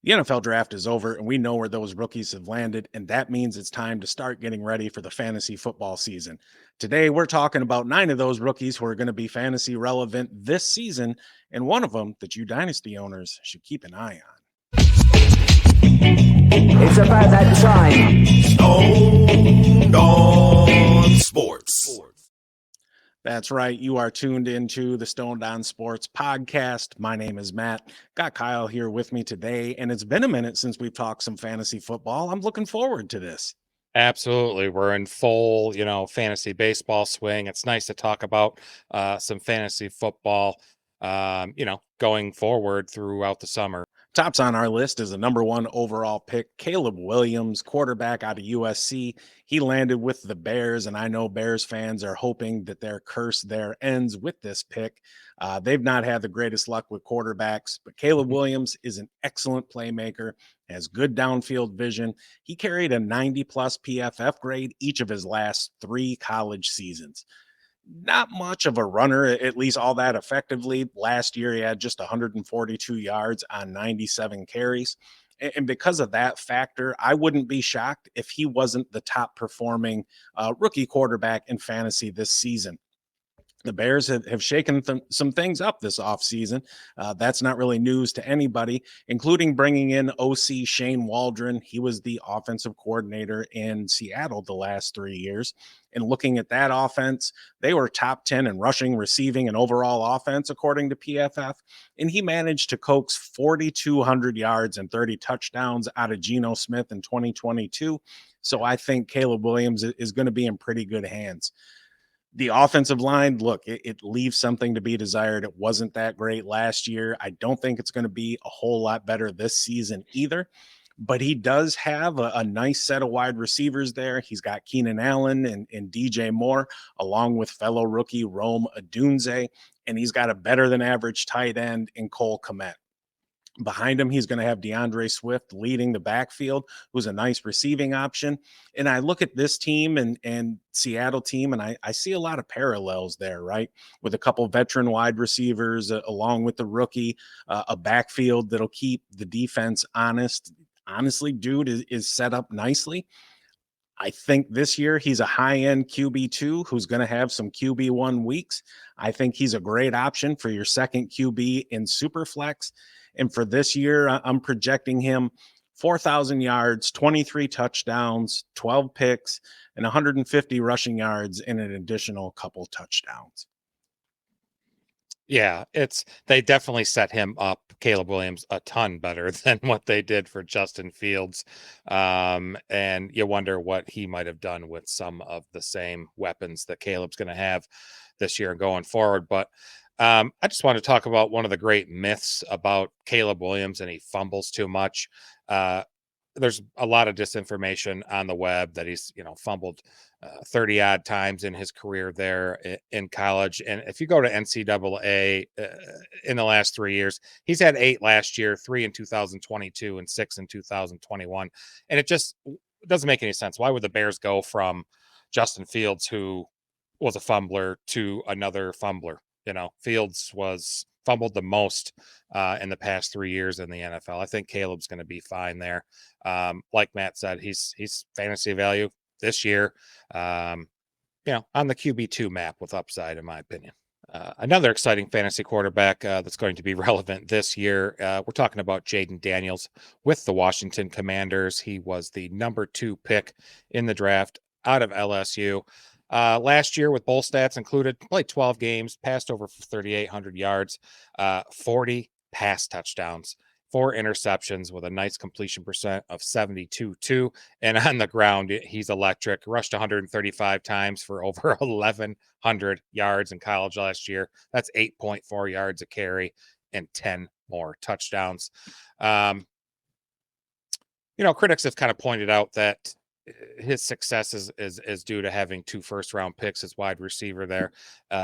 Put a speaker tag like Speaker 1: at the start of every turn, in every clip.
Speaker 1: The NFL draft is over, and we know where those rookies have landed, and that means it's time to start getting ready for the fantasy football season. Today, we're talking about 9 of those rookies who are going to be fantasy relevant this season, and one of them that you dynasty owners should keep an eye on.
Speaker 2: It's about that time.
Speaker 3: Stoned on Sports.
Speaker 1: That's right. You are tuned into the Stoned On Sports podcast. My name is Matt. Got Kyle here with me today, and it's been a minute since we've talked some fantasy football. I'm looking forward to this.
Speaker 4: Absolutely. We're in full, fantasy baseball swing. It's nice to talk about some fantasy football, going forward throughout the summer.
Speaker 1: Tops on our list is the number 1 overall pick, Caleb Williams, quarterback out of USC. He landed with the Bears, and I know Bears fans are hoping that their curse there ends with this pick. They've not had the greatest luck with quarterbacks, but Caleb Williams is an excellent playmaker, has good downfield vision. He carried a 90-plus PFF grade each of his last 3 college seasons. Not much of a runner, at least all that effectively. Last year, he had just 142 yards on 97 carries. And because of that factor, I wouldn't be shocked if he wasn't the top performing rookie quarterback in fantasy this season. The Bears have shaken some things up this offseason. That's not really news to anybody, including bringing in OC Shane Waldron. He was the offensive coordinator in Seattle the last 3 years. And looking at that offense, they were top 10 in rushing, receiving, and overall offense, according to PFF. And he managed to coax 4,200 yards and 30 touchdowns out of Geno Smith in 2022. So I think Caleb Williams is going to be in pretty good hands. The offensive line, look, it leaves something to be desired. It wasn't that great last year. I don't think it's going to be a whole lot better this season either. But he does have a nice set of wide receivers there. He's got Keenan Allen and DJ Moore, along with fellow rookie Rome Odunze. And he's got a better than average tight end in Cole Kmet. Behind him, he's going to have DeAndre Swift leading the backfield, who's a nice receiving option. And I look at this team and Seattle team, and I see a lot of parallels there, right? With a couple veteran wide receivers, along with the rookie, a backfield that'll keep the defense honest. Honestly, dude is set up nicely. I think this year he's a high-end QB2 who's going to have some QB1 weeks. I think he's a great option for your second QB in Superflex. And for this year, I'm projecting him 4,000 yards, 23 touchdowns, 12 picks, and 150 rushing yards and an additional couple touchdowns.
Speaker 4: Yeah, they definitely set him up, Caleb Williams, a ton better than what they did for Justin Fields. And you wonder what he might have done with some of the same weapons that Caleb's going to have this year going forward. But I just want to talk about one of the great myths about Caleb Williams, and he fumbles too much. There's a lot of disinformation on the web that he's, fumbled 30 odd times in his career there in college. And if you go to NCAA in the last 3 years, he's had 8 last year, 3 in 2022 and 6 in 2021. And it just doesn't make any sense. Why would the Bears go from Justin Fields, who was a fumbler, to another fumbler? Fields was fumbled the most in the past 3 years in the NFL. I think Caleb's going to be fine there. Like Matt said, he's fantasy value this year, on the QB2 map with upside, in my opinion. Another exciting fantasy quarterback that's going to be relevant this year. We're talking about Jayden Daniels with the Washington Commanders. He was the number 2 pick in the draft out of LSU. Last year, with bowl stats included, played 12 games, passed over 3,800 yards, 40 pass touchdowns, 4 interceptions with a nice completion percent of 72.2. And on the ground, he's electric. Rushed 135 times for over 1,100 yards in college last year. That's 8.4 yards a carry and 10 more touchdowns. Critics have kind of pointed out that his success is due to having 2 first-round picks as wide receiver there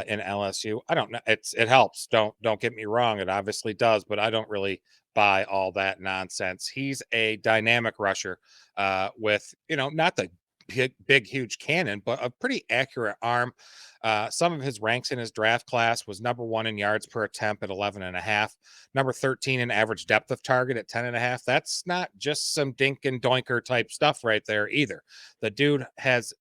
Speaker 4: in LSU. I don't know. It helps. Don't get me wrong. It obviously does, but I don't really buy all that nonsense. He's a dynamic rusher with, not the big, huge cannon, but a pretty accurate arm. Some of his ranks in his draft class was number 1 in yards per attempt at 11.5, number 13 in average depth of target at 10.5. That's not just some dink and doinker type stuff right there either. The dude has,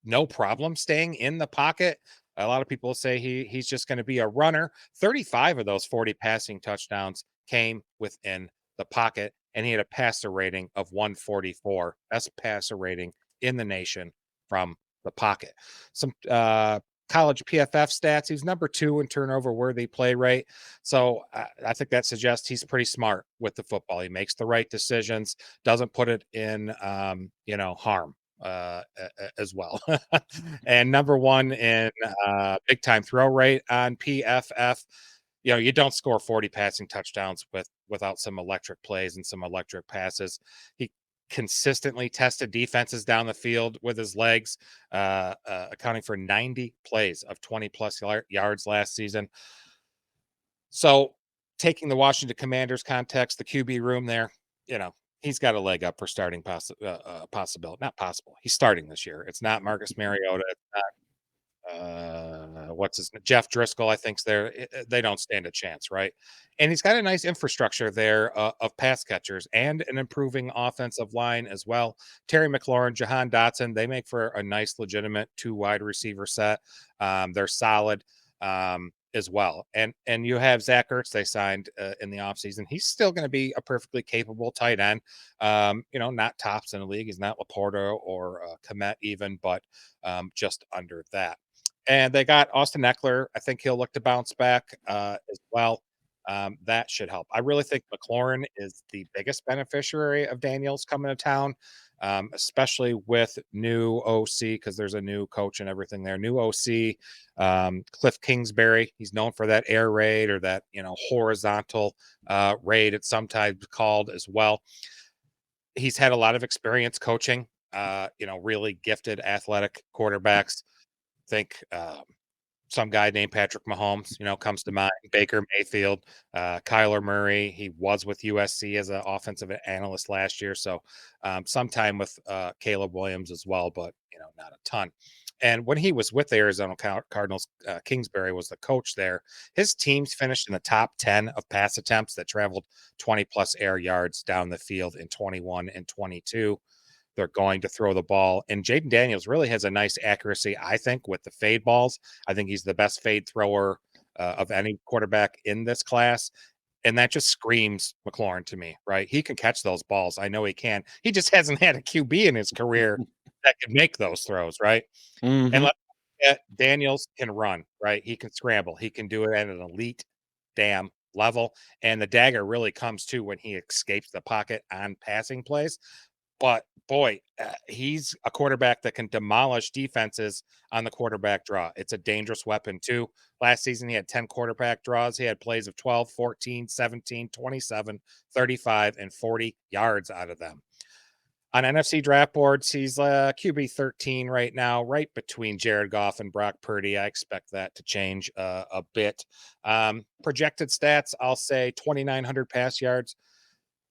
Speaker 4: no problem staying in the pocket. A lot of people say he's just going to be a runner. 35 of those 40 passing touchdowns came within the pocket, and he had a passer rating of 144, best passer rating in the nation from the pocket. Some college PFF stats: he's number 2 in turnover worthy play rate. So I think that suggests he's pretty smart with the football. He makes the right decisions, doesn't put it in harm as well. And number 1 in big time throw rate on PFF. You don't score 40 passing touchdowns without some electric plays and some electric passes. He consistently tested defenses down the field with his legs, accounting for 90 plays of 20 plus yards last season. So, taking the Washington Commanders context, the QB room there, he's got a leg up for starting possibility. Not possible. He's starting this year. It's not Marcus Mariota. It's not what's his Jeff Driscoll, I think's there. They don't stand a chance, right? And he's got a nice infrastructure there of pass catchers and an improving offensive line as well. Terry McLaurin, Jahan Dotson, they make for a nice, legitimate 2 wide receiver set. They're solid as well. And you have Zach Ertz they signed in the offseason. He's still going to be a perfectly capable tight end. Not tops in the league. He's not Laporta or Komet even, but just under that. And they got Austin Eckler. I think he'll look to bounce back as well. That should help. I really think McLaurin is the biggest beneficiary of Daniels coming to town, especially with new OC, because there's a new coach and everything there. New OC, Cliff Kingsbury. He's known for that air raid or that horizontal raid. It's sometimes called as well. He's had a lot of experience coaching. Really gifted, athletic quarterbacks. Think some guy named Patrick Mahomes, comes to mind. Baker Mayfield, Kyler Murray. He was with USC as an offensive analyst last year. So some time with Caleb Williams as well, but, not a ton. And when he was with the Arizona Cardinals, Kingsbury was the coach there. His teams finished in the top 10 of pass attempts that traveled 20 plus air yards down the field in 21 and 22. They're going to throw the ball. And Jayden Daniels really has a nice accuracy, I think, with the fade balls. I think he's the best fade thrower of any quarterback in this class. And that just screams McLaurin to me, right? He can catch those balls. I know he can. He just hasn't had a QB in his career that can make those throws, right?
Speaker 1: Mm-hmm.
Speaker 4: And Daniels can run, right? He can scramble. He can do it at an elite damn level. And the dagger really comes to when he escapes the pocket on passing plays. But boy, he's a quarterback that can demolish defenses on the quarterback draw. It's a dangerous weapon too. Last season, he had 10 quarterback draws. He had plays of 12, 14, 17, 27, 35, and 40 yards out of them. On NFC draft boards, he's QB 13 right now, right between Jared Goff and Brock Purdy. I expect that to change a bit. Projected stats, I'll say 2,900 pass yards,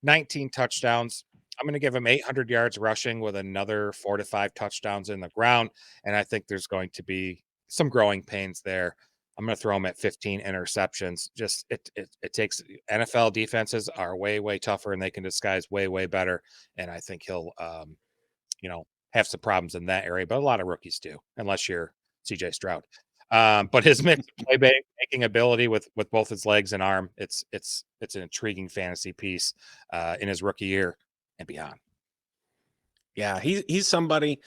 Speaker 4: 19 touchdowns. I'm going to give him 800 yards rushing with another 4 to 5 touchdowns in the ground. And I think there's going to be some growing pains there. I'm going to throw him at 15 interceptions. Just it takes NFL defenses are way, way tougher and they can disguise way, way better. And I think he'll, have some problems in that area, but a lot of rookies do, unless you're CJ Stroud. But his mixed playmaking ability with both his legs and arm, it's an intriguing fantasy piece in his rookie year and beyond.
Speaker 1: Yeah, he's somebody.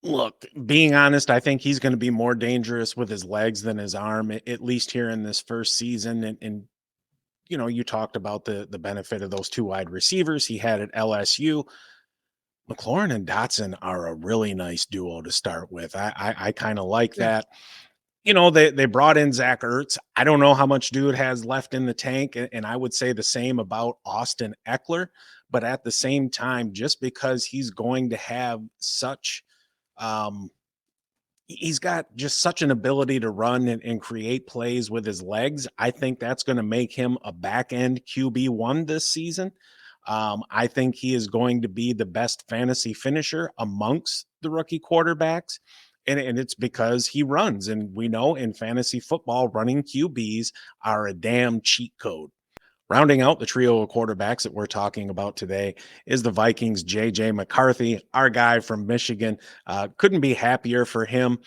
Speaker 1: Look, being honest, I think he's going to be more dangerous with his legs than his arm, at least here in this first season. And you talked about the benefit of those 2 wide receivers he had at LSU. McLaurin and Dotson are a really nice duo to start with. I kind of like that. They brought in Zach Ertz. I don't know how much dude has left in the tank, and I would say the same about Austin Eckler. But at the same time, just because he's going to have such he's got just such an ability to run and create plays with his legs, I think that's going to make him a back end QB1 this season. I think he is going to be the best fantasy finisher amongst the rookie quarterbacks. And it's because he runs. And we know in fantasy football, running QBs are a damn cheat code. Rounding out the trio of quarterbacks that we're talking about today is the Vikings' J.J. McCarthy, our guy from Michigan. Couldn't be happier for him.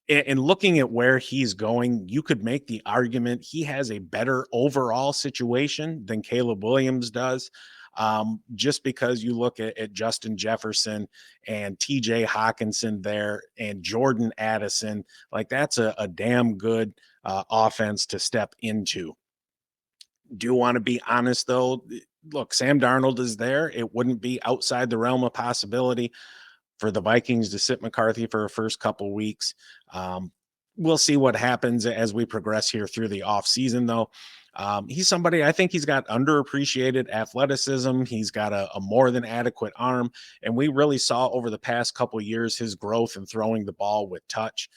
Speaker 1: And looking at where he's going, you could make the argument he has a better overall situation than Caleb Williams does. Just because you look at Justin Jefferson and TJ Hawkinson there and Jordan Addison, like that's a damn good offense to step into. Do you want to be honest though? Look, Sam Darnold is there. It wouldn't be outside the realm of possibility for the Vikings to sit McCarthy for a first couple weeks. We'll see what happens as we progress here through the offseason, though. He's somebody I think he's got underappreciated athleticism. He's got a more than adequate arm. And we really saw over the past couple years his growth in throwing the ball with touch.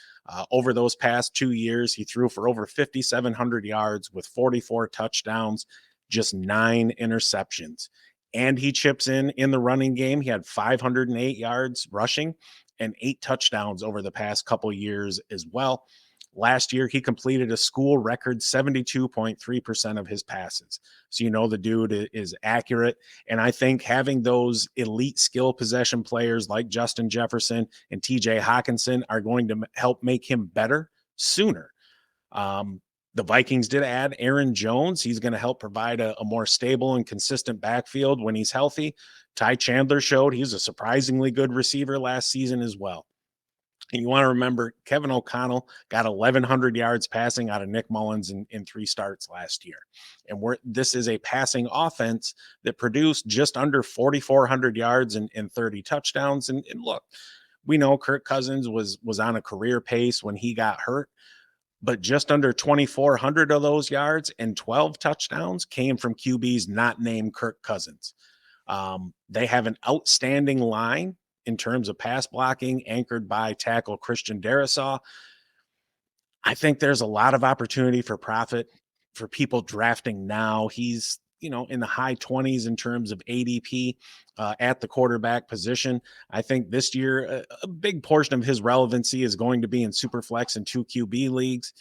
Speaker 1: Over those past 2 years, he threw for over 5,700 yards with 44 touchdowns, just 9 interceptions. And he chips in the running game. He had 508 yards rushing and 8 touchdowns over the past couple years as well. Last year, he completed a school record 72.3% of his passes. So, you know, the dude is accurate. And I think having those elite skill possession players like Justin Jefferson and TJ Hawkinson are going to help make him better sooner. The Vikings did add Aaron Jones. He's going to help provide a more stable and consistent backfield when he's healthy. Ty Chandler showed he's a surprisingly good receiver last season as well. And you want to remember, Kevin O'Connell got 1,100 yards passing out of Nick Mullins in 3 starts last year. And this is a passing offense that produced just under 4,400 yards and 30 touchdowns. And look, we know Kirk Cousins was on a career pace when he got hurt, but just under 2,400 of those yards and 12 touchdowns came from QBs not named Kirk Cousins. They have an outstanding line in terms of pass blocking, anchored by tackle Christian Darrisaw. I think there's a lot of opportunity for profit for people drafting now. He's, in the high 20s in terms of ADP at the quarterback position. I think this year, a big portion of his relevancy is going to be in Superflex and 2 QB leagues.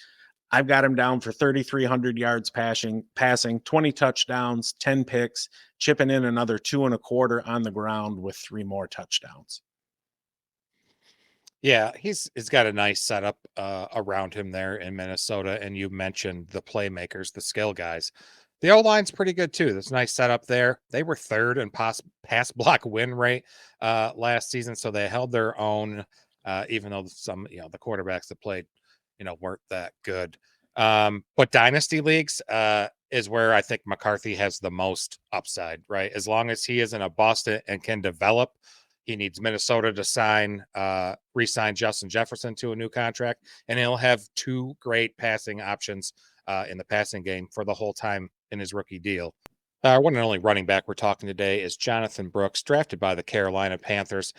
Speaker 1: I've got him down for 3,300 yards passing, 20 touchdowns, 10 picks, chipping in another 2.25 on the ground with 3 more touchdowns.
Speaker 4: Yeah, he's got a nice setup around him there in Minnesota. And you mentioned the playmakers, the skill guys. The O-line's pretty good too. There's a nice setup there. They were 3rd in pass block win rate last season, so they held their own, even though some, the quarterbacks that played, weren't that good. But dynasty leagues is where I think McCarthy has the most upside, right? As long as he isn't a bust and can develop. He needs Minnesota to re-sign Justin Jefferson to a new contract, and he'll have 2 great passing options in the passing game for the whole time in his rookie deal. Our one and only running back we're talking today is Jonathon Brooks, drafted by the Carolina Panthers.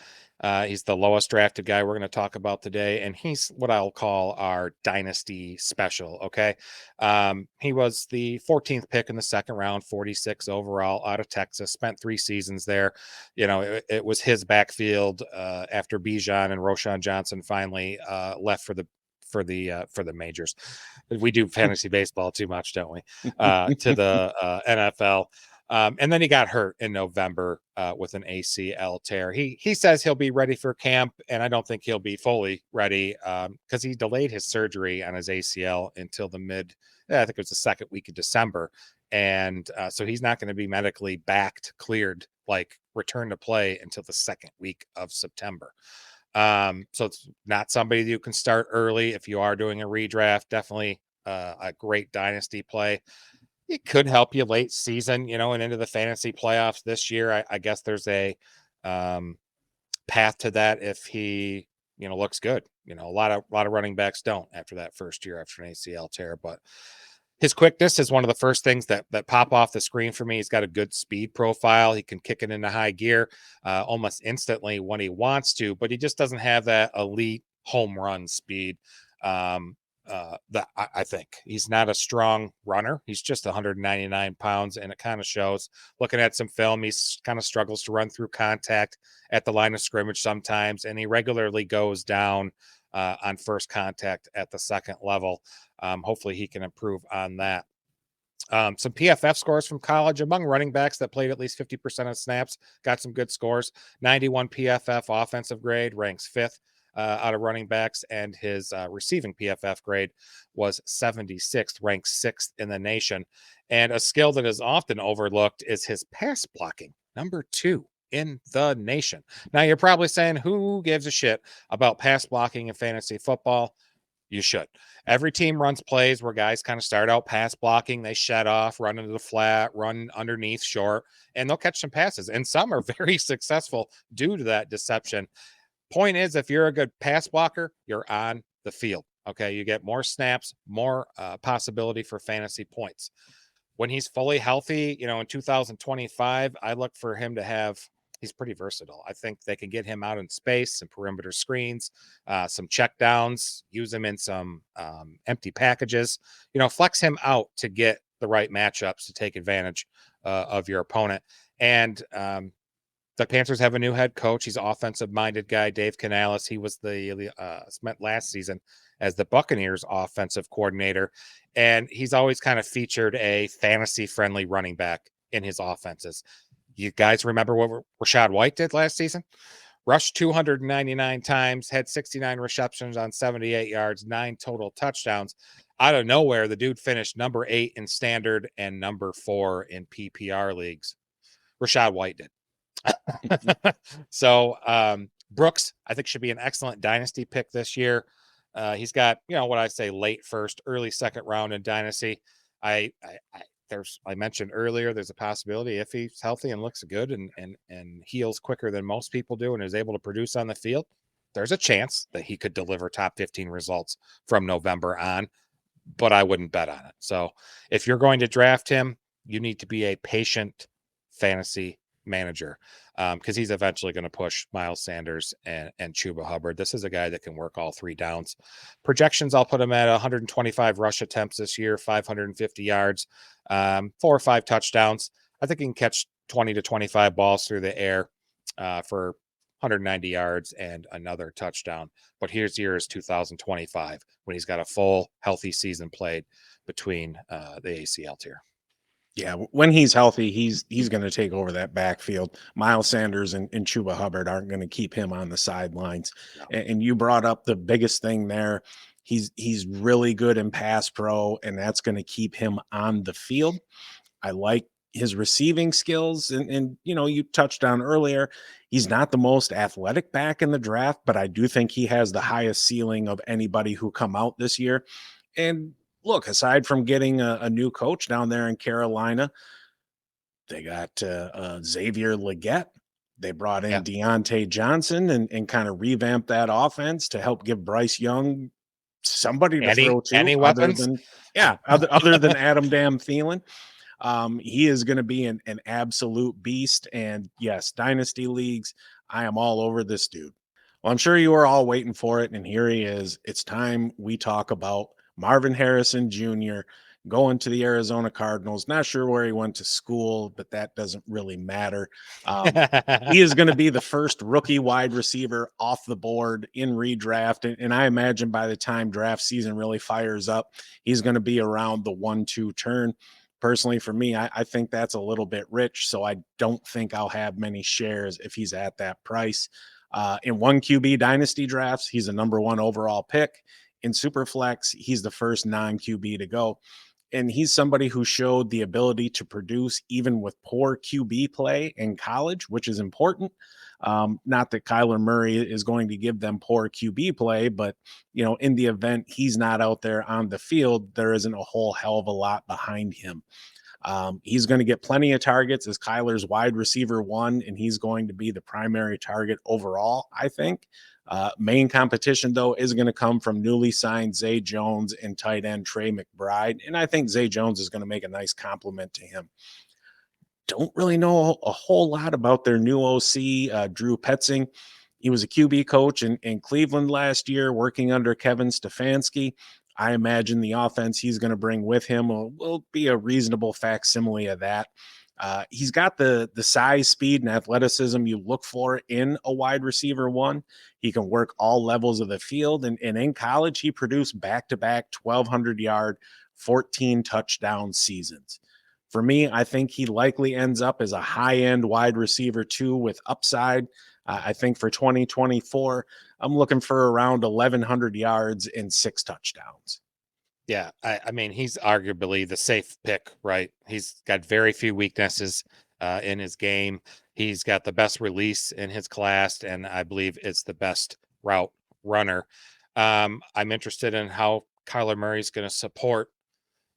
Speaker 4: He's the lowest drafted guy we're going to talk about today, and he's what I'll call our dynasty special, okay? He was the 14th pick in the 2nd round, 46 overall, out of Texas, spent 3 seasons there. It was his backfield after Bijan and Roshan Johnson finally left for the majors. We do fantasy baseball too much, don't we? To the NFL. And then he got hurt in November with an ACL tear. He says he'll be ready for camp, and I don't think he'll be fully ready because he delayed his surgery on his ACL until I think it was the 2nd week of December. And so he's not going to be medically cleared, like return to play until the 2nd week of September. So it's not somebody that you can start early. If you are doing a redraft, definitely a great dynasty play. It could help you late season, and into the fantasy playoffs this year. I guess there's a path to that if he, looks good. A lot of running backs don't after that first year after an ACL tear, but his quickness is one of the first things that pop off the screen for me. He's got a good speed profile. He can kick it into high gear almost instantly when he wants to, but he just doesn't have that elite home run speed. I think he's not a strong runner. He's just 199 pounds, and it kind of shows. Looking at some film, he's kind of struggles to run through contact at the line of scrimmage sometimes, and he regularly goes down on first contact at the second level. Hopefully he can improve on that. Some PFF scores from college among running backs that played at least 50% of snaps, got some good scores. 91 PFF offensive grade, ranks fifth out of running backs, and his receiving PFF grade was 76th, ranked sixth in the nation. And a skill that is often overlooked is his pass blocking, number 2 in the nation. Now, you're probably saying, who gives a shit about pass blocking in fantasy football? You should. Every team runs plays where guys kind of start out pass blocking. They shed off, run into the flat, run underneath short, and they'll catch some passes. And some are very successful due to that deception. Point is, if you're a good pass blocker, you're on the field. Okay. You get more snaps, more possibility for fantasy points. When he's fully healthy, in 2025, I look for him to have. He's pretty versatile. I think they can get him out in space, some perimeter screens, some check downs, use him in some empty packages, flex him out to get the right matchups to take advantage of your opponent. And the Panthers have a new head coach. He's an offensive-minded guy, Dave Canales. He was spent last season as the Buccaneers offensive coordinator. And he's always kind of featured a fantasy-friendly running back in his offenses. You guys remember what Rachaad White did last season? Rushed 299 times, had 69 receptions on 78 yards, 9 total touchdowns. Out of nowhere, the dude finished number 8 in standard and number 4 in PPR leagues. Rachaad White did. So Brooks, I think, should be an excellent dynasty pick this year. He's got, what I say, late first, early second round in dynasty. I mentioned earlier, there's a possibility if he's healthy and looks good and heals quicker than most people do and is able to produce on the field, there's a chance that he could deliver top 15 results from November on, but I wouldn't bet on it. So if you're going to draft him, you need to be a patient fantasy manager because he's eventually going to push Miles Sanders and Chuba Hubbard. This is a guy that can work all 3 downs. Projections, I'll put him at 125 rush attempts this year, 550 yards, 4 or 5 touchdowns. I think he can catch 20 to 25 balls through the air for 190 yards and another touchdown. But here's years 2025 when he's got a full healthy season played between the ACL tier.
Speaker 1: Yeah, when he's healthy, he's going to take over that backfield. Miles Sanders and Chuba Hubbard aren't going to keep him on the sidelines.
Speaker 4: No.
Speaker 1: And you brought up the biggest thing there. He's really good in pass pro, and that's going to keep him on the field. I like his receiving skills, and you touched on earlier, he's not the most athletic back in the draft, but I do think he has the highest ceiling of anybody who come out this year. And look, aside from getting a new coach down there in Carolina, they got Xavier Leggett. They brought in Deontay Johnson and kind of revamped that offense to help give Bryce Young somebody to throw to.
Speaker 4: Any weapons?
Speaker 1: Other than Adam Damn Thielen. He is going to be an absolute beast. And yes, dynasty leagues, I am all over this dude. Well, I'm sure you are all waiting for it. And here he is. It's time we talk about Marvin Harrison Jr. going to the Arizona Cardinals. Not sure where he went to school, but that doesn't really matter. He is going to be the first rookie wide receiver off the board in redraft. And I imagine by the time draft season really fires up, he's going to be around the 1-2 turn. Personally, for me, I think that's a little bit rich, so I don't think I'll have many shares if he's at that price. In 1 QB dynasty drafts, he's a number 1 overall pick. In Superflex, he's the first non-QB to go. And he's somebody who showed the ability to produce even with poor QB play in college, which is important. Not that Kyler Murray is going to give them poor QB play, but, in the event he's not out there on the field, there isn't a whole hell of a lot behind him. He's going to get plenty of targets as Kyler's wide receiver 1, and he's going to be the primary target overall, I think. Main competition, though, is going to come from newly signed Zay Jones and tight end Trey McBride. And I think Zay Jones is going to make a nice compliment to him. Don't really know a whole lot about their new OC, Drew Petzing. He was a QB coach in Cleveland last year, working under Kevin Stefanski. I imagine the offense he's going to bring with him will be a reasonable facsimile of that. He's got the size, speed, and athleticism you look for in a wide receiver one. He can work all levels of the field. And in college, he produced back-to-back 1,200-yard, 14 touchdown seasons. For me, I think he likely ends up as a high-end wide receiver too with upside. I think for 2024, I'm looking for around 1,100 yards and 6 touchdowns.
Speaker 4: Yeah, I mean, he's arguably the safe pick, right? He's got very few weaknesses in his game. He's got the best release in his class, and I believe it's the best route runner. I'm interested in how Kyler Murray's going to support.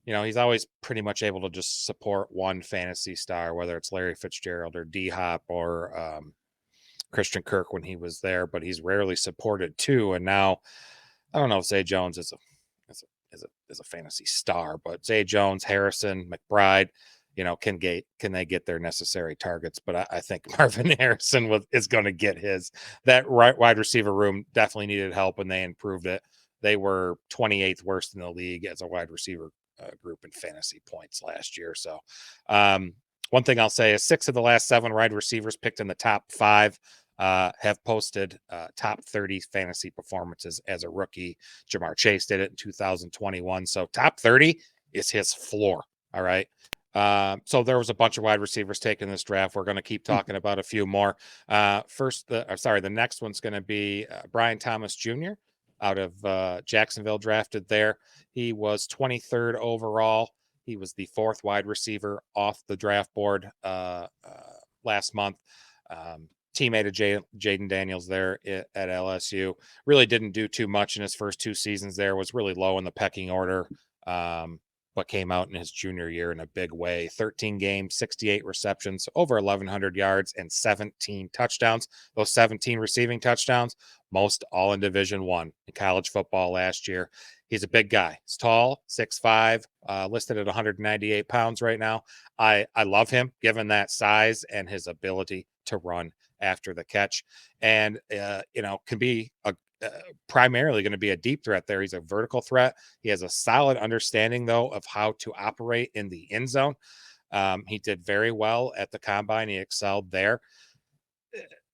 Speaker 4: He's always pretty much able to just support one fantasy star, whether it's Larry Fitzgerald or D Hop or Christian Kirk when he was there, but he's rarely supported two. And now I don't know if Zay Jones is a fantasy star, but Zay Jones, Harrison, McBride, can they get their necessary targets? But I think Marvin Harrison is going to get his. That right wide receiver room definitely needed help, and they improved it. They were 28th worst in the league as a wide receiver group in fantasy points last year. So one thing I'll say is 6 of the last 7 wide receivers picked in the top 5 have posted top 30 fantasy performances as a rookie. Jamar Chase did it in 2021. So top 30 is his floor. All right. So there was a bunch of wide receivers taken this draft. We're going to keep talking about a few more. The next one's going to be Brian Thomas Jr. out of Jacksonville, drafted there. He was 23rd overall. He was the 4th wide receiver off the draft board last month. Teammate of Jayden Daniels there at LSU. Really didn't do too much in his first 2 seasons there, was really low in the pecking order, but came out in his junior year in a big way. 13 games, 68 receptions, over 1,100 yards, and 17 touchdowns. Those 17 receiving touchdowns, most all in Division I in college football last year. He's a big guy. He's tall, 6'5", listed at 198 pounds right now. I love him, given that size and his ability to run after the catch, and can be primarily going to be a deep threat there. He's a vertical threat. He has a solid understanding, though, of how to operate in the end zone. He did very well at the combine. He excelled there.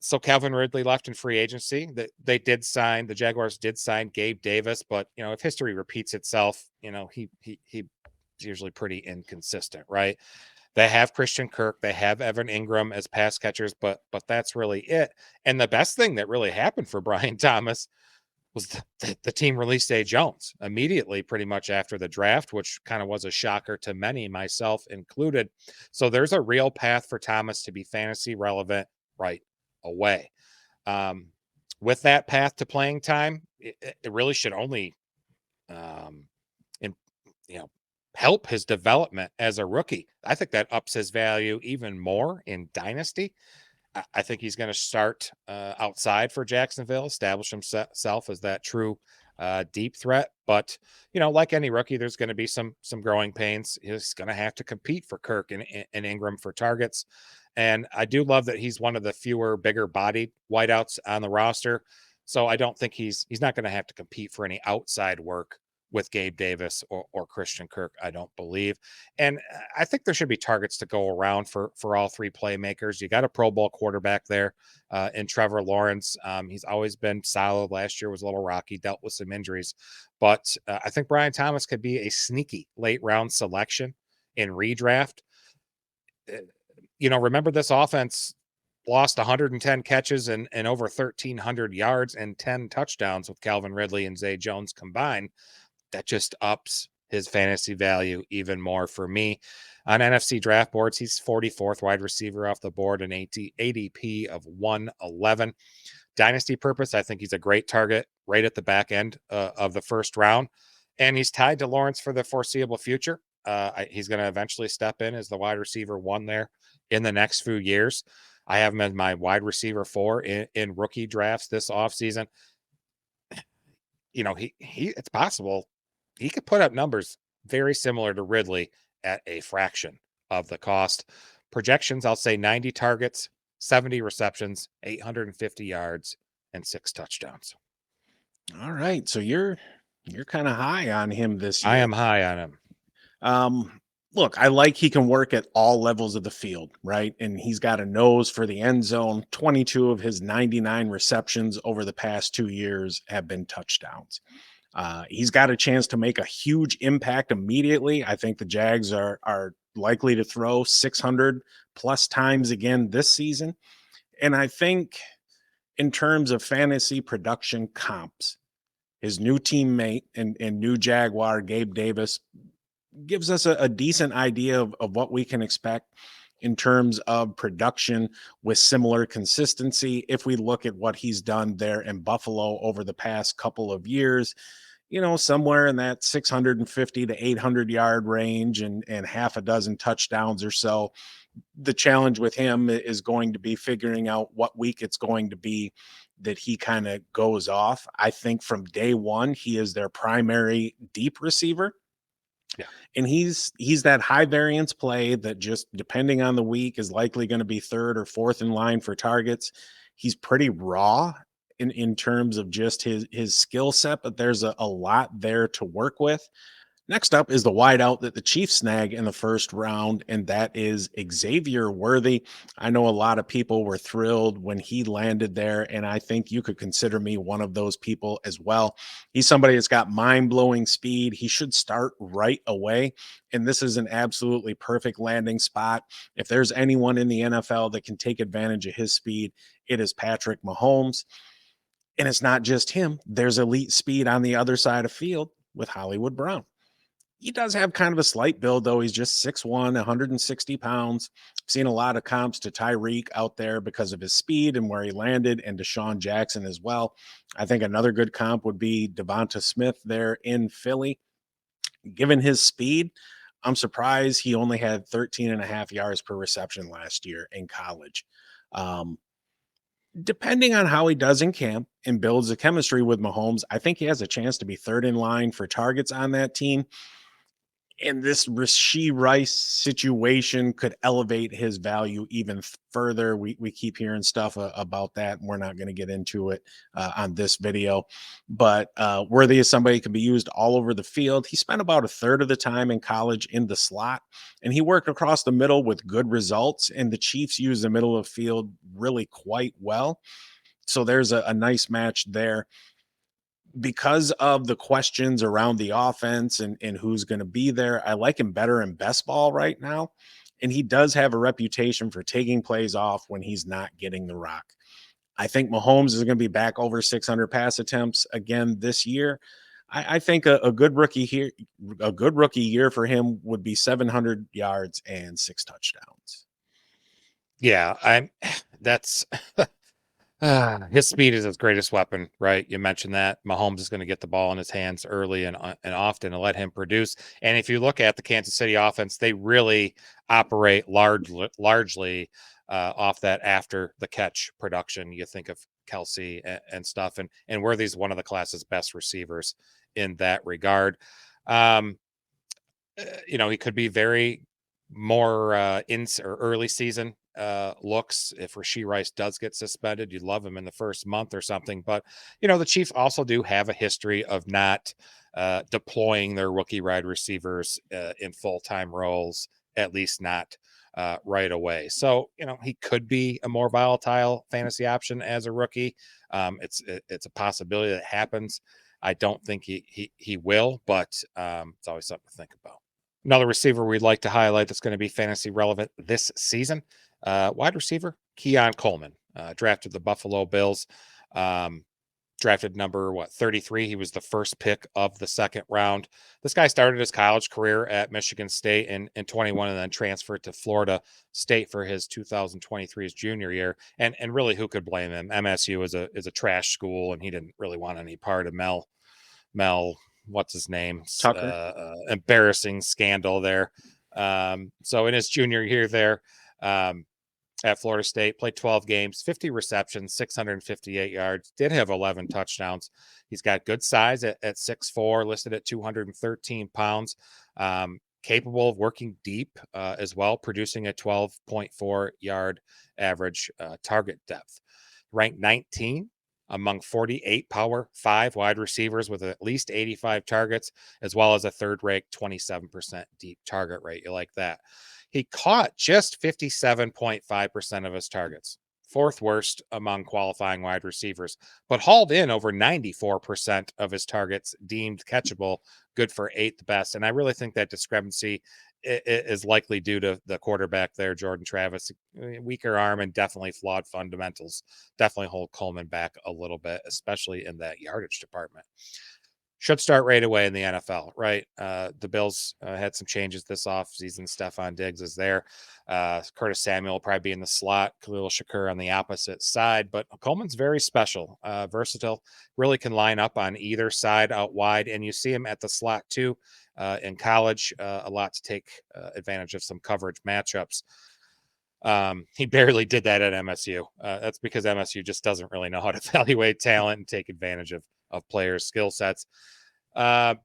Speaker 4: So Calvin Ridley left in free agency. The Jaguars did sign Gabe Davis, but if history repeats itself, he's usually pretty inconsistent, right? They have Christian Kirk. They have Evan Ingram as pass catchers, but that's really it. And the best thing that really happened for Brian Thomas was the team released Zay Jones immediately, pretty much after the draft, which kind of was a shocker to many, myself included. So there's a real path for Thomas to be fantasy relevant right away. With that path to playing time, it really should only help his development as a rookie. I think that ups his value even more in Dynasty. I think he's going to start outside for Jacksonville, establish himself as that true deep threat. But, like any rookie, there's going to be some growing pains. He's going to have to compete for Kirk and Ingram for targets. And I do love that he's one of the fewer bigger bodied wideouts on the roster. So I don't think he's not going to have to compete for any outside work with Gabe Davis or Christian Kirk, I don't believe. And I think there should be targets to go around for all 3 playmakers. You got a Pro Bowl quarterback there in Trevor Lawrence. He's always been solid. Last year was a little rocky, dealt with some injuries. But I think Brian Thomas could be a sneaky late round selection in redraft. Remember this offense lost 110 catches and over 1,300 yards and 10 touchdowns with Calvin Ridley and Zay Jones combined. That just ups his fantasy value even more for me. On NFC draft boards, he's 44th wide receiver off the board, an ADP of 111. Dynasty purpose, I think he's a great target right at the back end of the first round. And he's tied to Lawrence for the foreseeable future. He's going to eventually step in as the wide receiver 1 there in the next few years. I have him as my wide receiver 4 in rookie drafts this offseason. It's possible he could put up numbers very similar to Ridley at a fraction of the cost. Projections, I'll say 90 targets, 70 receptions, 850 yards, and 6 touchdowns.
Speaker 1: All right. So you're You're kind of high on him this
Speaker 4: I
Speaker 1: year.
Speaker 4: am high on him.
Speaker 1: Look, I like he can work at all levels of the field, right? And he's got a nose for the end zone. 22 of his 99 receptions over the past 2 years have been touchdowns. He's got a chance to make a huge impact immediately. I think the Jags are likely to throw 600 plus times again this season. And I think in terms of fantasy production comps, his new teammate and new Jaguar, Gabe Davis, gives us a decent idea of what we can expect in terms of production with similar consistency. If we look at what he's done there in Buffalo over the past couple of years, somewhere in that 650 to 800 yard range and half a dozen touchdowns or so. The challenge with him is going to be figuring out what week it's going to be that he kind of goes off. I think from day one, he is their primary deep receiver.
Speaker 4: Yeah.
Speaker 1: And he's that high variance play that just depending on the week is likely going to be third or fourth in line for targets. He's pretty raw in terms of just his skill set, but there's a lot there to work with. Next up is the wideout that the Chiefs snag in the first round, and that is Xavier Worthy. I know a lot of people were thrilled when he landed there, and I think you could consider me one of those people as well. He's somebody that's got mind-blowing speed. He should start right away, and this is an absolutely perfect landing spot. If there's anyone in the NFL that can take advantage of his speed, it is Patrick Mahomes. And it's not just him. There's elite speed on the other side of field with Hollywood Brown. He does have kind of a slight build, though. He's just 6'1", 160 pounds. I've seen a lot of comps to Tyreek out there because of his speed and where he landed, and Deshaun Jackson as well. I think another good comp would be Devonta Smith there in Philly. Given his speed, I'm surprised he only had 13 and a half yards per reception last year in college. Depending on how he does in camp and builds a chemistry with Mahomes, I think he has a chance to be third in line for targets on that team. And this Rashee Rice situation could elevate his value even further. We keep hearing stuff about that, and we're not going to get into it on this video. But Worthy is somebody who can be used all over the field. He spent about a third of the time in college in the slot, and he worked across the middle with good results. And the Chiefs use the middle of the field really quite well. So there's a nice match there. Because of the questions around the offense and who's going to be there, I like him better in best ball right now. And he does have a reputation for taking plays off when he's not getting the rock. I think Mahomes is going to be back over 600 pass attempts again this year. I think a good rookie year for him would be 700 yards and 6 touchdowns.
Speaker 4: Yeah, that's his speed is his greatest weapon, right? You mentioned that Mahomes is going to get the ball in his hands early and often and let him produce. And if you look at the Kansas City offense, they really operate largely off that after the catch production. You think of Kelsey and stuff, and Worthy's one of the class's best receivers in that regard. He could be very more in or early season looks. If Rashee Rice does get suspended, you'd love him in the first month or something. But the Chiefs also do have a history of not deploying their rookie wide receivers in full-time roles, at least not right away. So he could be a more volatile fantasy option as a rookie. It's a possibility that happens. I don't think he will, but it's always something to think about. Another receiver we'd like to highlight that's going to be fantasy relevant this season, wide receiver Keon Coleman, drafted the Buffalo Bills, drafted number 33. He was the first pick of the second round. This guy started his college career at Michigan State in 21 and then transferred to Florida State for his 2023 junior year. And really, who could blame him? MSU is a trash school, and he didn't really want any part of Mel what's his name?
Speaker 1: Tucker.
Speaker 4: Embarrassing scandal there. So in his junior year there at Florida State, played 12 games, 50 receptions, 658 yards, did have 11 touchdowns. He's got good size at 6'4", listed at 213 pounds, capable of working deep as well, producing a 12.4 yard average target depth. Ranked 19 among 48 Power 5 wide receivers with at least 85 targets, as well as a third-ranked 27% deep target rate. You like that? He caught just 57.5% of his targets, fourth worst among qualifying wide receivers, but hauled in over 94% of his targets deemed catchable, good for eighth best. And I really think that discrepancy is likely due to the quarterback there, Jordan Travis. Weaker arm and definitely flawed fundamentals. Definitely hold Coleman back a little bit, especially in that yardage department. Should start right away in the NFL, right? The Bills had some changes this offseason. Stephon Diggs is there. Curtis Samuel will probably be in the slot. Khalil Shakur on the opposite side. But Coleman's very special, versatile, really can line up on either side out wide. And you see him at the slot too in college, a lot to take advantage of some coverage matchups. He barely did that at MSU. That's because MSU just doesn't really know how to evaluate talent and take advantage of players' skill sets. And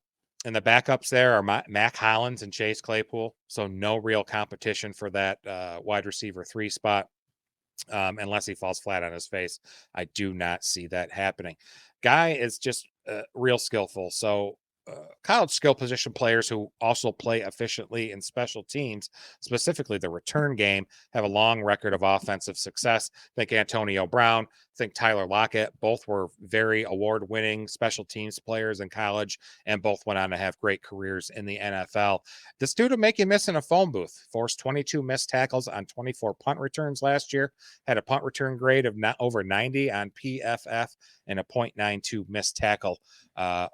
Speaker 4: the backups there are Mac Hollins and Chase Claypool. So no real competition for that wide receiver 3 spot. Unless he falls flat on his face. I do not see that happening. Guy is just real skillful. So college skill position players who also play efficiently in special teams, specifically the return game, have a long record of offensive success. Think Antonio Brown, think Tyler Lockett. Both were very award-winning special teams players in college, and both went on to have great careers in the NFL. This dude would make you miss in a phone booth. Forced 22 missed tackles on 24 punt returns last year. Had a punt return grade of not over 90 on PFF and a .92 missed tackle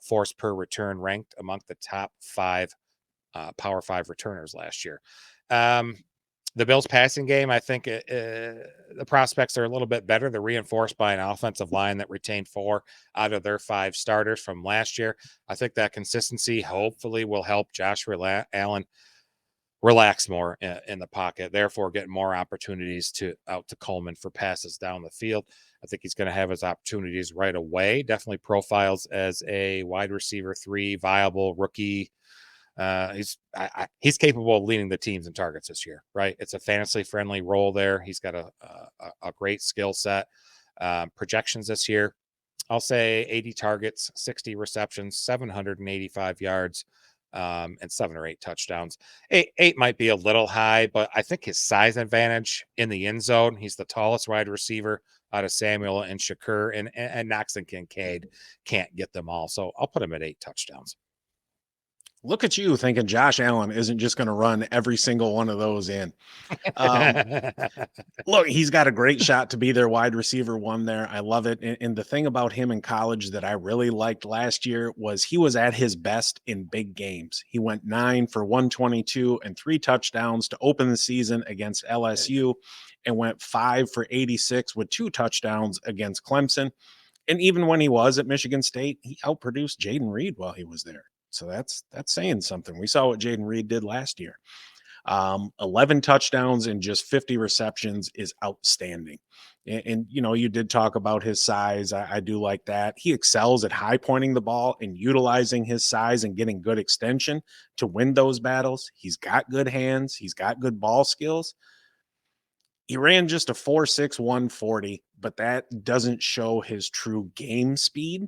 Speaker 4: force per return, ranked among the top 5 Power 5 returners last year. The Bills passing game, I think the prospects are a little bit better. They're reinforced by an offensive line that retained 4 out of their 5 starters from last year. I think that consistency hopefully will help Josh Allen relax more in the pocket, therefore getting more opportunities out to Coleman for passes down the field. I think he's going to have his opportunities right away. Definitely profiles as a wide receiver 3, viable rookie. He's capable of leading the teams in targets this year, right? It's a fantasy friendly role there. He's got a great skill set. Projections this year, I'll say 80 targets, 60 receptions, 785 yards, and 7 or 8 touchdowns. 8 might be a little high, but I think his size advantage in the end zone. He's the tallest wide receiver out of Samuel and Shakur, and Knox and Kincaid can't get them all. So I'll put him at 8 touchdowns.
Speaker 1: Look at you thinking Josh Allen isn't just going to run every single one of those in. Look, he's got a great shot to be their wide receiver 1 there. I love it. And the thing about him in college that I really liked last year was he was at his best in big games. He went 9 for 122 and 3 touchdowns to open the season against LSU, and went 5 for 86 with 2 touchdowns against Clemson. And even when he was at Michigan State, he outproduced Jayden Reed while he was there. So that's saying something. We saw what Jayden Reed did last year. 11 touchdowns and just 50 receptions is outstanding. And you did talk about his size. I do like that. He excels at high pointing the ball and utilizing his size and getting good extension to win those battles. He's got good hands. He's got good ball skills. He ran just a 4.6 140, but that doesn't show his true game speed.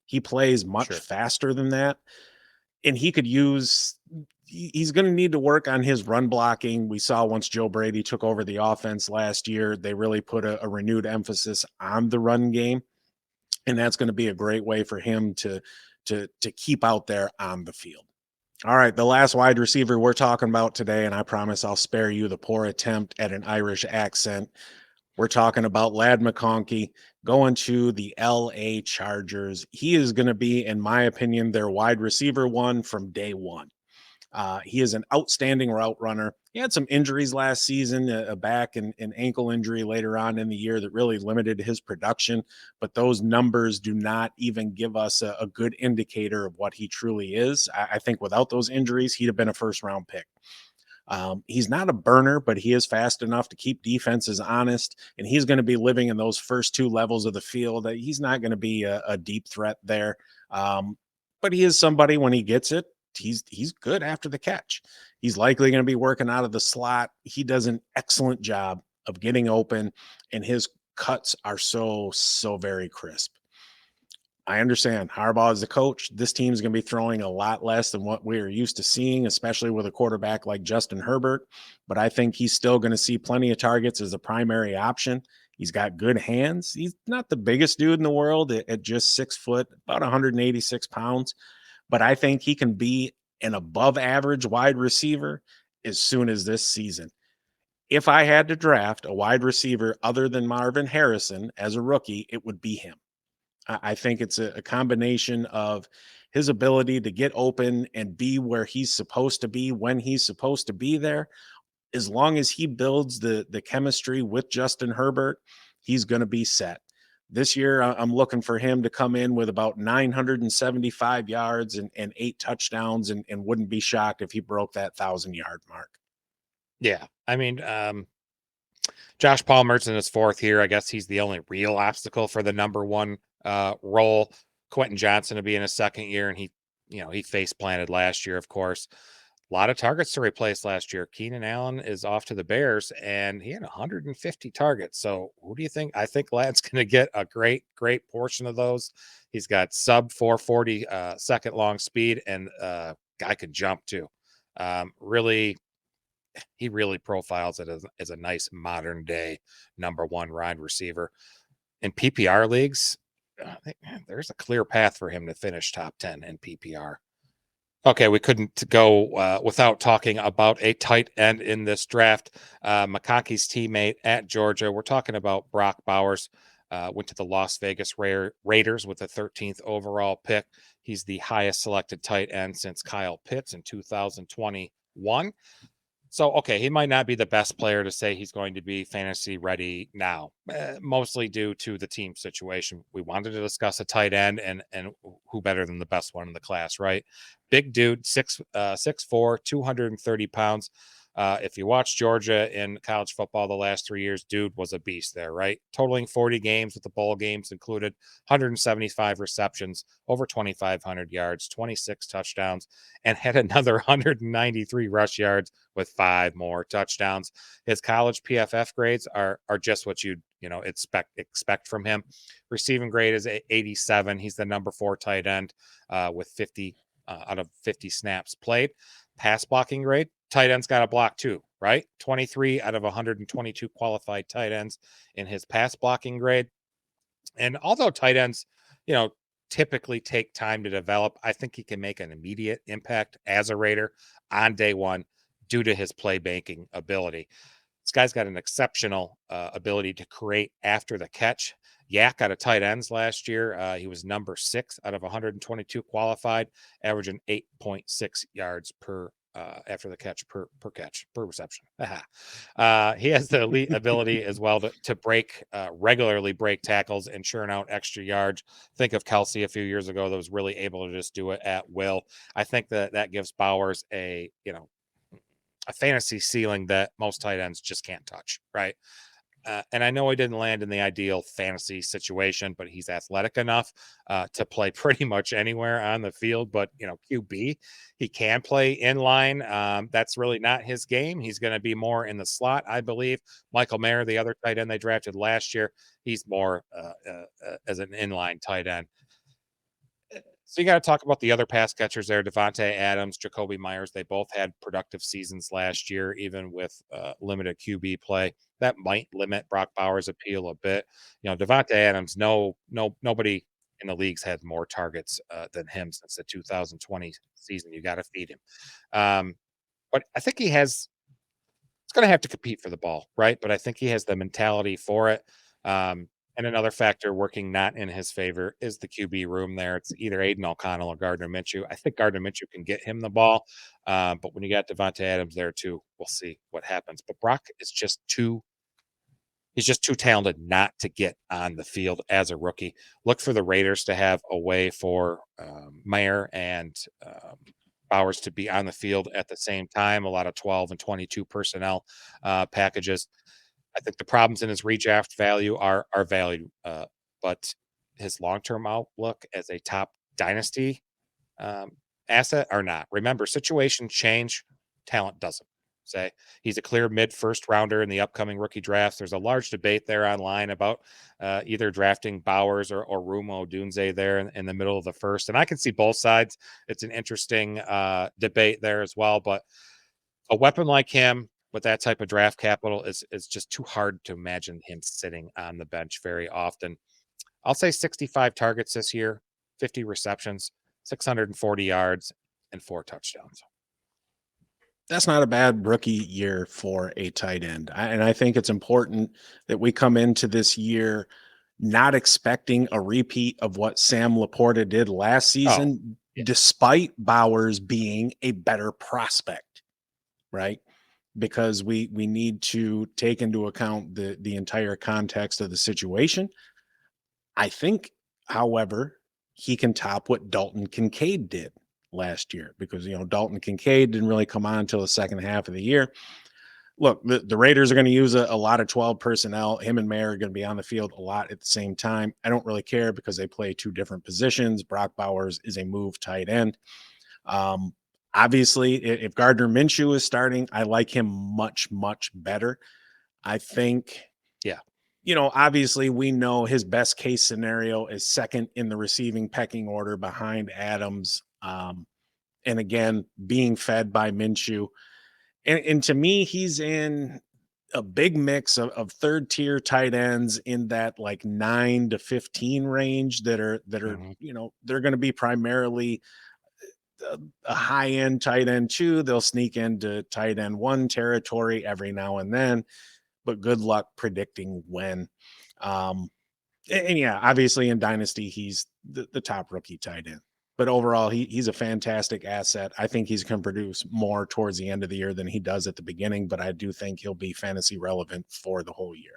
Speaker 1: He plays much faster than that. And he's going to need to work on his run blocking. We saw once Joe Brady took over the offense last year, they really put a renewed emphasis on the run game. And that's going to be a great way for him to keep out there on the field. All right, the last wide receiver we're talking about today, and I promise I'll spare you the poor attempt at an Irish accent. We're talking about Lad McConkey going to the LA Chargers. He is going to be, in my opinion, their wide receiver 1 from day 1. He is an outstanding route runner. He had some injuries last season, a back and ankle injury later on in the year that really limited his production. But those numbers do not even give us a good indicator of what he truly is. I think without those injuries, he'd have been a first-round pick. He's not a burner, but he is fast enough to keep defenses honest, and he's going to be living in those first 2 levels of the field. He's not going to be a deep threat there, but he is somebody when he gets it. He's good after the catch. He's likely going to be working out of the slot. He does an excellent job of getting open, and his cuts are so very crisp. I understand Harbaugh is the coach. This team is going to be throwing a lot less than what we're used to seeing, especially with a quarterback like Justin Herbert. But I think he's still going to see plenty of targets as a primary option. He's got good hands. He's not the biggest dude in the world at just 6 foot, about 186 pounds. But I think he can be an above average wide receiver as soon as this season. If I had to draft a wide receiver other than Marvin Harrison as a rookie, it would be him. I think it's a combination of his ability to get open and be where he's supposed to be when he's supposed to be there. As long as he builds the chemistry with Justin Herbert, he's going to be set. This year, I'm looking for him to come in with about 975 yards and 8 touchdowns, and wouldn't be shocked if he broke that 1,000-yard mark.
Speaker 4: Yeah. I mean, Josh Palmer's in his fourth year. I guess he's the only real obstacle for the number one role. Quentin Johnson to be in his second year, and he face planted last year, of course. A lot of targets to replace last year. Keenan Allen is off to the Bears, and he had 150 targets. So who do you think? I think Ladd's going to get a great portion of those. He's got sub 440 second long speed, and guy can jump too. He really profiles it as a nice modern day number one wide receiver. In PPR leagues, there's a clear path for him to finish top 10 in PPR. Okay, we couldn't go without talking about a tight end in this draft. McConkey's teammate at Georgia. We're talking about Brock Bowers. Went to the Las Vegas Raiders with the 13th overall pick. He's the highest selected tight end since Kyle Pitts in 2021. So, okay, he might not be the best player to say he's going to be fantasy ready now, mostly due to the team situation. We wanted to discuss a tight end, and who better than the best one in the class, right? Big dude, 6'4", 230 pounds. If you watch Georgia in college football the last 3 years, dude was a beast there, right? Totaling 40 games with the bowl games included, 175 receptions, over 2,500 yards, 26 touchdowns, and had another 193 rush yards with 5 more touchdowns. His college PFF grades are just what you'd expect from him. Receiving grade is 87. He's the number 4 tight end with 50 out of 50 snaps played. Pass blocking grade, tight ends got a block too, right? 23 out of 122 qualified tight ends in his pass blocking grade. And although tight ends, typically take time to develop, I think he can make an immediate impact as a Raider on day one due to his playmaking ability. This guy's got an exceptional ability to create after the catch. Yak out of tight ends last year. He was number 6 out of 122 qualified, averaging 8.6 yards per after the catch per reception. He has the elite ability as well to break regularly break tackles and churn out extra yards. Think of Kelsey a few years ago that was really able to just do it at will. I think that gives Bowers a fantasy ceiling that most tight ends just can't touch, right? And I know he didn't land in the ideal fantasy situation, but he's athletic enough to play pretty much anywhere on the field. But, QB, he can play in line. That's really not his game. He's going to be more in the slot, I believe. Michael Mayer, the other tight end they drafted last year, he's more as an inline tight end. So you got to talk about the other pass catchers there, Devontae Adams, Jacoby Myers. They both had productive seasons last year, even with limited QB play. That might limit Brock Bowers' appeal a bit. Devontae Adams, nobody in the league's had more targets than him since the 2020 season. You got to feed him. But I think it's going to have to compete for the ball, right? But I think he has the mentality for it. And another factor working not in his favor is the QB room there. It's either Aiden O'Connell or Gardner Minshew. I think Gardner Minshew can get him the ball. But when you got Devontae Adams there too, we'll see what happens. But Brock is he's just too talented not to get on the field as a rookie. Look for the Raiders to have a way for Mayer and Bowers to be on the field at the same time. A lot of 12 and 22 personnel packages. I think the problems in his redraft value are valued, but his long-term outlook as a top dynasty asset are not. Remember, situations change, talent doesn't. say. He's a clear mid-first rounder in the upcoming rookie drafts. There's a large debate there online about either drafting Bowers or Rumo Dunze there in the middle of the first. And I can see both sides. It's an interesting debate there as well. But a weapon like him with that type of draft capital is just too hard to imagine him sitting on the bench very often. I'll say 65 targets this year, 50 receptions, 640 yards, and 4 touchdowns.
Speaker 1: That's not a bad rookie year for a tight end. And I think it's important that we come into this year not expecting a repeat of what Sam Laporta did last season, despite Bowers being a better prospect, right? Because we need to take into account the entire context of the situation. I think, however, he can top what Dalton Kincaid did last year, because Dalton Kincaid didn't really come on until the second half of the year. Look, the Raiders are going to use a lot of 12 personnel. Him and Mayer are going to be on the field a lot at the same time. I don't really care because they play 2 different positions. Brock Bowers is a move tight end. Obviously, if Gardner Minshew is starting, I like him much, much better. I think, obviously we know his best case scenario is second in the receiving pecking order behind Adams. And again, being fed by Minshew. And to me, he's in a big mix of third tier tight ends in that like 9 to 15 range that are, they're going to be primarily a high end tight end 2. They'll sneak into tight end 1 territory every now and then, but good luck predicting when. And yeah, obviously in Dynasty, he's the top rookie tight end. But overall, he's a fantastic asset. I think he's going to produce more towards the end of the year than he does at the beginning, but I do think he'll be fantasy relevant for the whole year.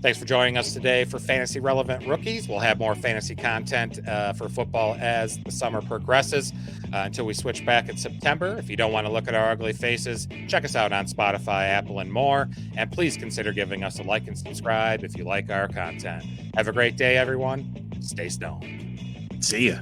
Speaker 4: Thanks for joining us today for Fantasy Relevant Rookies. We'll have more fantasy content for football as the summer progresses until we switch back in September. If you don't want to look at our ugly faces, check us out on Spotify, Apple, and more. And please consider giving us a like and subscribe if you like our content. Have a great day, everyone. Stay stoned.
Speaker 1: See ya.